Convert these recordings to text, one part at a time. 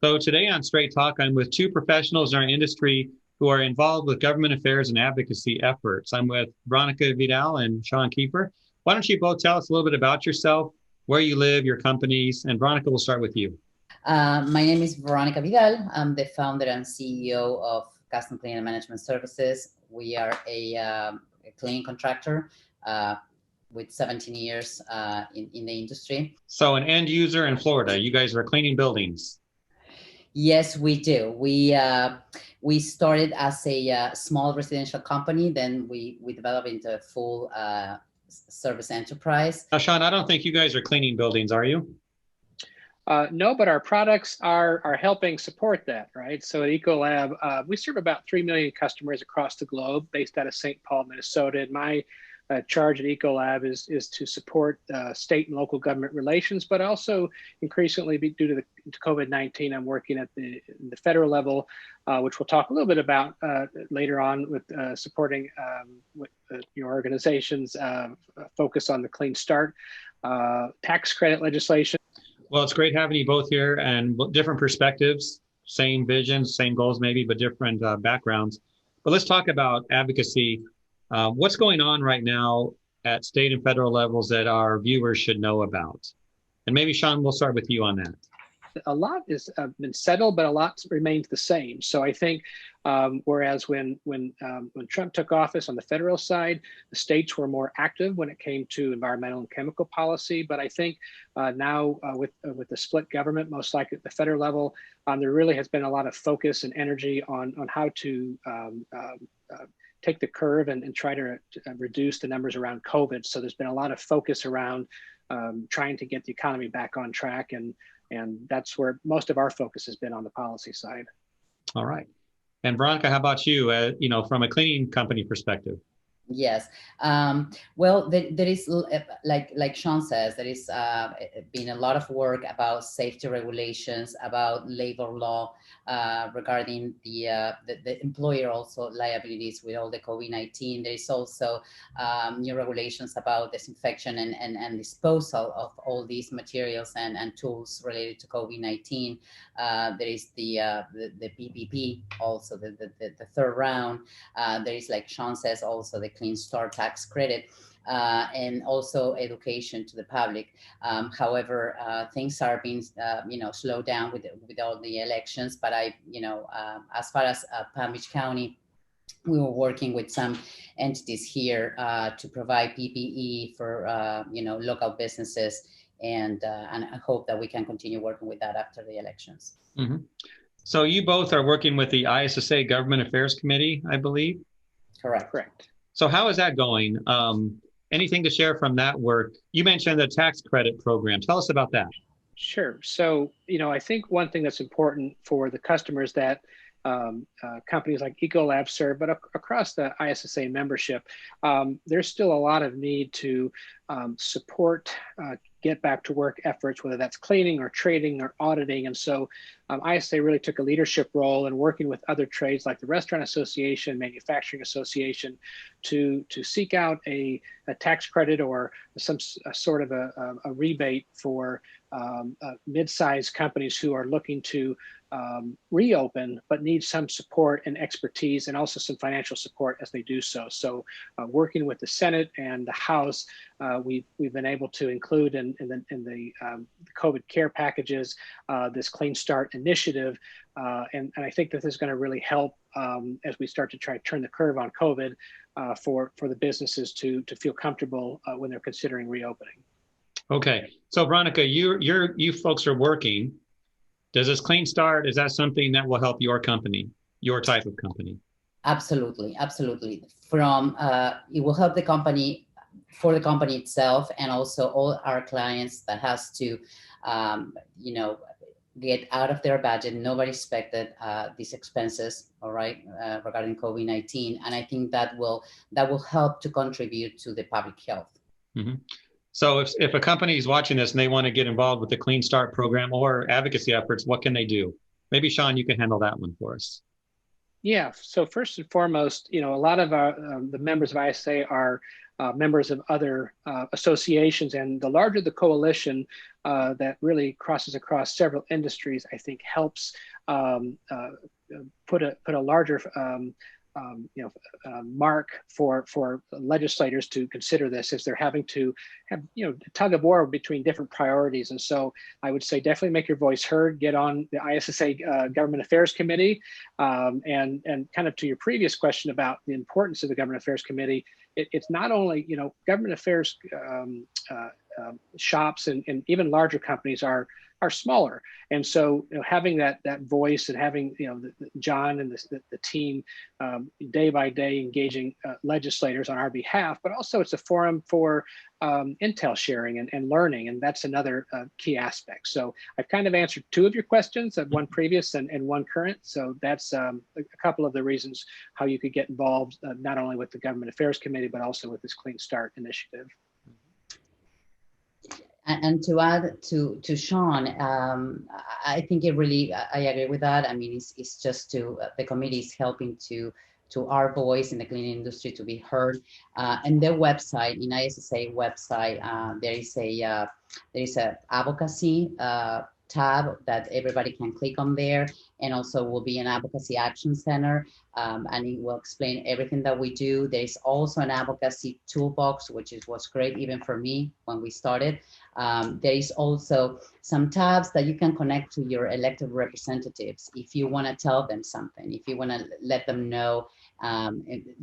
So today on Straight Talk, I'm with two professionals in our industry who are involved with government affairs and advocacy efforts. I'm with Veronica Vidal and Sean Keefer. Why don't you both tell us a little bit about yourself, where you live, your companies, and Veronica, we'll start with you. My name is Veronica Vidal. I'm the founder and CEO of Custom Cleaning and Management Services. We are a cleaning contractor with 17 years in the industry. So an end user in Florida, you guys are cleaning buildings. Yes, we do. We started as a small residential company, then we developed into a full service enterprise. Now, Sean, I don't think you guys are cleaning buildings, are you? No, but our products are helping support that, right? So at Ecolab, we serve about 3 million customers across the globe based out of St. Paul, Minnesota. And my charge at Ecolab is to support state and local government relations, but also increasingly due to COVID-19, I'm working at the federal level, which we'll talk a little bit about later on with supporting with your organization's focus on the Clean Start tax credit legislation. Well, it's great having you both here and different perspectives, same visions, same goals maybe, but different backgrounds. But let's talk about advocacy. What's going on right now at state and federal levels that our viewers should know about? And maybe, Sean, we'll start with you on that. A lot has been settled, but a lot remains the same. So I think, whereas when Trump took office on the federal side, the states were more active when it came to environmental and chemical policy. But I think now with the split government, most likely at the federal level, there really has been a lot of focus and energy on how to take the curve and try to reduce the numbers around COVID. So there's been a lot of focus around trying to get the economy back on track, and that's where most of our focus has been on the policy side. All right. And Veronica, how about you? From a cleaning company perspective? Yes. Well, there is, like Sean says, there is been a lot of work about safety regulations, about labor law, regarding the employer also liabilities with all the COVID-19. There is also new regulations about disinfection and disposal of all these materials and tools related to COVID-19. There is the PPP, also the third round. There is, like Sean says, also the Clean Start tax credit, and also education to the public. However, things are being, slowed down with all the elections. But as far as Palm Beach County, we were working with some entities here to provide PPE for local businesses, and I hope that we can continue working with that after the elections. Mm-hmm. So you both are working with the ISSA Government Affairs Committee, I believe? Correct. So how is that going? Anything to share from that work? You mentioned the tax credit program. Tell us about that. Sure. So, I think one thing that's important for the customers that companies like Ecolab serve, but across the ISSA membership, there's still a lot of need to support get back to work efforts, whether that's cleaning or trading or auditing. And so ISSA really took a leadership role in working with other trades like the Restaurant Association, Manufacturing Association, to seek out a tax credit or some sort of a rebate for mid-sized companies who are looking to reopen, but need some support and expertise and also some financial support as they do so. So working with the Senate and the House, we've been able to include in the COVID care packages this Clean Start initiative. And I think that this is going to really help as we start to try to turn the curve on COVID for the businesses to feel comfortable when they're considering reopening. Okay. So Veronica, you folks are working. Does this Clean Start, is that something that will help your company, your type of company? Absolutely. It will help the company, for the company itself, and also all our clients that has to, get out of their budget. Nobody expected these expenses, all right, regarding COVID-19, and I think that will help to contribute to the public health. Mm-hmm. So if a company is watching this and they want to get involved with the Clean Start program or advocacy efforts, what can they do? Maybe Sean, you can handle that one for us. Yeah. So first and foremost, a lot of the members of ISA are members of other associations. And the larger the coalition that really crosses across several industries, I think helps put a larger mark for legislators to consider this as they're having to have tug of war between different priorities. And so I would say definitely make your voice heard. Get on the ISSA Government Affairs Committee, and kind of to your previous question about the importance of the Government Affairs Committee. It's not only government affairs shops and even larger companies are smaller, and so having that voice and having John and the team day by day engaging legislators on our behalf, but also it's a forum for intel sharing and learning, and that's another key aspect. So I've kind of answered two of your questions, one previous and one current. So that's a couple of the reasons how you could get involved, not only with the Government Affairs Committee, but also with this Clean Start initiative. And to add to Sean, I think I agree with that. I mean, it's just the committee is helping to our voice in the cleaning industry to be heard. And their website, in ISSA website, there is a advocacy tab that everybody can click on there, and also will be an advocacy action center, and it will explain everything that we do. There is also an advocacy toolbox, which was great even for me when we started. There is also some tabs that you can connect to your elected representatives if you want to tell them something, if you want to let them know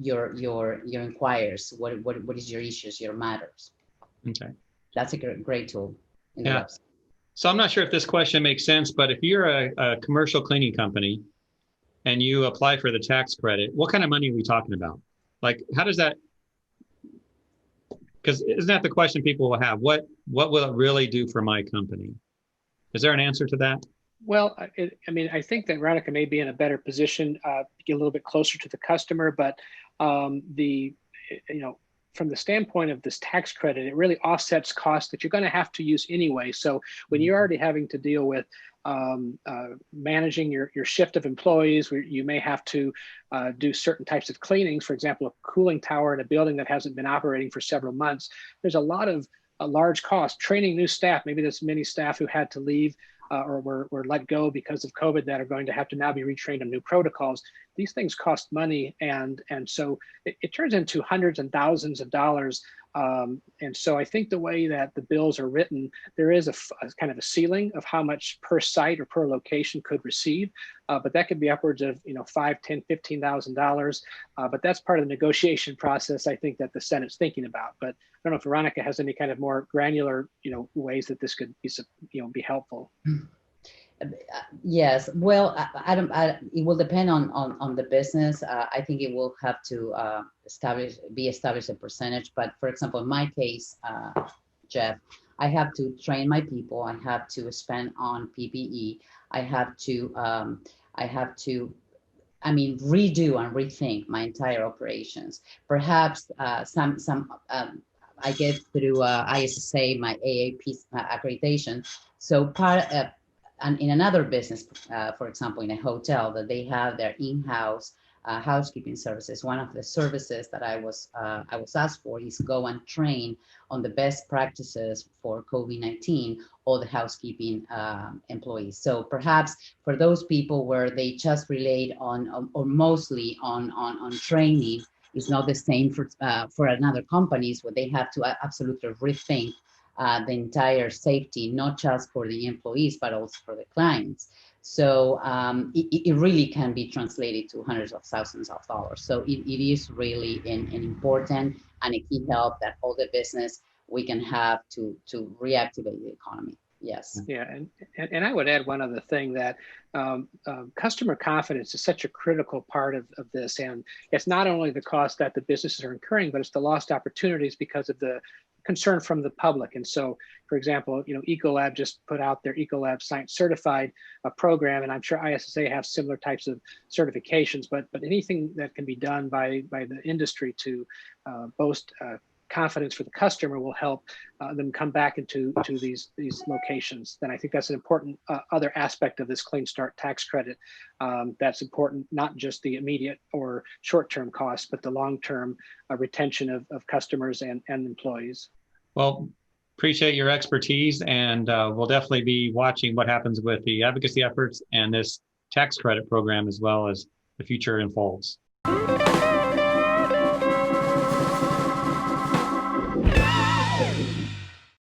your inquiries, what is your issues, your matters. Okay, that's a great tool in the website. So I'm not sure if this question makes sense, but if you're a commercial cleaning company and you apply for the tax credit, what kind of money are we talking about? Like, how does that, because isn't that the question people will have? What will it really do for my company? Is there an answer to that? Well, I mean, I think that Veronica may be in a better position to get a little bit closer to the customer, but from the standpoint of this tax credit, it really offsets costs that you're going to have to use anyway. So when you're already having to deal with managing your shift of employees, where you may have to do certain types of cleanings, for example, a cooling tower in a building that hasn't been operating for several months, there's a lot of large cost. Training new staff, maybe there's many staff who had to leave or were let go because of COVID that are going to have to now be retrained on new protocols. These things cost money, and so it turns into hundreds and thousands of dollars. And so I think the way that the bills are written, there is a kind of a ceiling of how much per site or per location could receive, but that could be upwards of $5,000, $10,000, $15,000. But that's part of the negotiation process, I think, that the Senate's thinking about. But I don't know if Veronica has any kind of more granular, ways that this could be helpful. Yes, well, it will depend on the business. I think it will have to establish a percentage. But for example, in my case, Jeff, I have to train my people. I have to spend on PPE. I have to redo and rethink my entire operations. Perhaps I get through ISSA, my AAP accreditation. So and in another business, for example, in a hotel, that they have their in-house housekeeping services. One of the services that I was asked for is go and train on the best practices for COVID-19 all the housekeeping employees. So perhaps for those people where they just relate on or mostly on training, is not the same for another companies where they have to absolutely rethink the entire safety, not just for the employees, but also for the clients. So it really can be translated to hundreds of thousands of dollars. So it is really an important and a key help that all the business we can have to reactivate the economy. Yes. Yeah, and I would add one other thing, that customer confidence is such a critical part of this, and it's not only the cost that the businesses are incurring, but it's the lost opportunities because of the concern from the public. And so, for example, Ecolab just put out their Ecolab Science Certified program, and I'm sure ISSA has similar types of certifications. But anything that can be done by the industry to boast confidence for the customer will help them come back into these locations. Then I think that's an important other aspect of this Clean Start tax credit that's important, not just the immediate or short-term costs, but the long-term retention of customers and employees. Well, appreciate your expertise, and we'll definitely be watching what happens with the advocacy efforts and this tax credit program as well as the future unfolds.